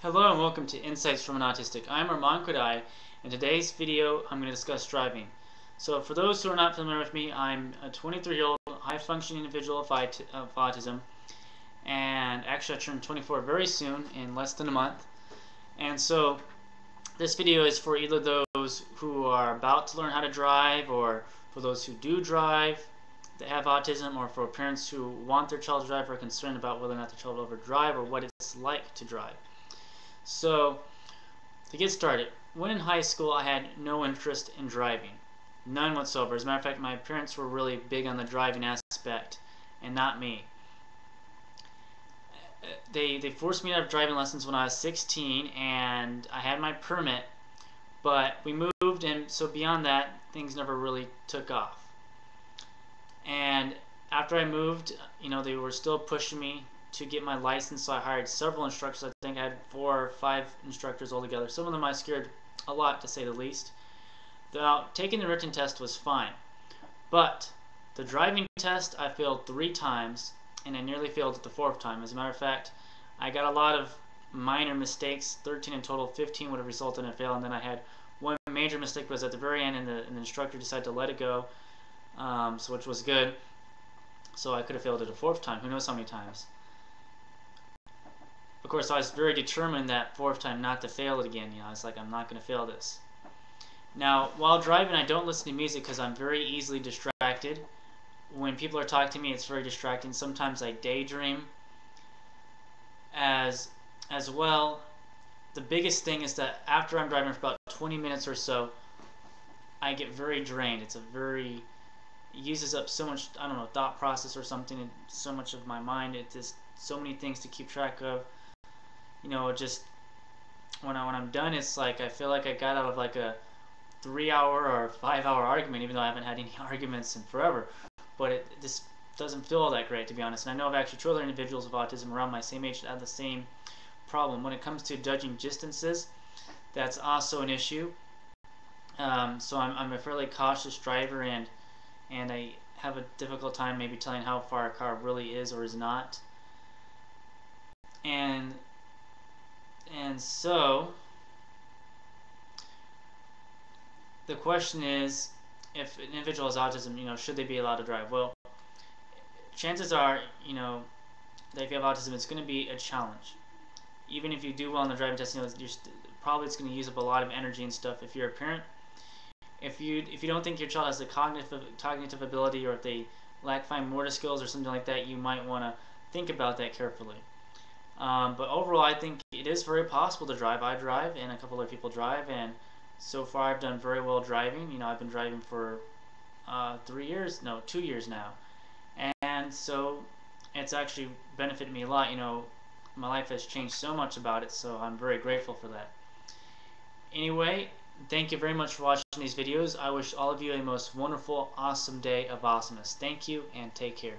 Hello and welcome to Insights from an Autistic. I'm Arman Khodaei. In today's video, I'm going to discuss driving. So for those who are not familiar with me, I'm a 23-year-old high-functioning individual of autism. And actually I turn 24 very soon, in less than a month. And so this video is for either those who are about to learn how to drive, or for those who do drive that have autism, or for parents who want their child to drive or are concerned about whether or not their child will ever drive or what it's like to drive. So, to get started, when in high school I had no interest in driving. None whatsoever. As a matter of fact, my parents were really big on the driving aspect and not me. They forced me to have driving lessons when I was 16 and I had my permit, but we moved, and so beyond that things never really took off. And after I moved, they were still pushing me to get my license, so I hired several instructors. I think I had 4 or 5 instructors altogether. Some of them I scared a lot, to say the least. Taking the written test was fine, but the driving test I failed 3 times, and I nearly failed it the 4th time. As a matter of fact, I got a lot of minor mistakes, 13 in total. 15 would have resulted in a fail, and then I had one major mistake was at the very end, and the instructor decided to let it go, which was good. So I could have failed it a 4th time. Who knows how many times? Of course, I was very determined that 4th time not to fail it again. I was like, I'm not going to fail this. Now, while driving, I don't listen to music because I'm very easily distracted. When people are talking to me, it's very distracting. Sometimes I daydream as well. The biggest thing is that after I'm driving for about 20 minutes or so, I get very drained. It uses up so much, I don't know, thought process or something, and so much of my mind. It's just so many things to keep track of. Just when I'm done, it's like I feel like I got out of like a 3-hour or 5-hour argument, even though I haven't had any arguments in forever. But it just doesn't feel all that great, to be honest. And I know of actually 2 other individuals with autism around my same age that have the same problem. When it comes to judging distances, that's also an issue. So I'm a fairly cautious driver, and I have a difficult time maybe telling how far a car really is or is not. And so the question is, if an individual has autism, should they be allowed to drive? Well, chances are, that if you have autism, it's going to be a challenge. Even if you do well on the driving test, probably it's going to use up a lot of energy and stuff. If you're a parent, if you don't think your child has the cognitive ability, or if they lack fine motor skills or something like that, you might want to think about that carefully. But overall, I think it is very possible to drive. I drive, and a couple other people drive, and so far I've done very well driving. I've been driving for 2 years now, and so it's actually benefited me a lot. My life has changed so much about it, so I'm very grateful for that. Anyway, thank you very much for watching these videos. I wish all of you a most wonderful, awesome day of awesomeness. Thank you, and take care.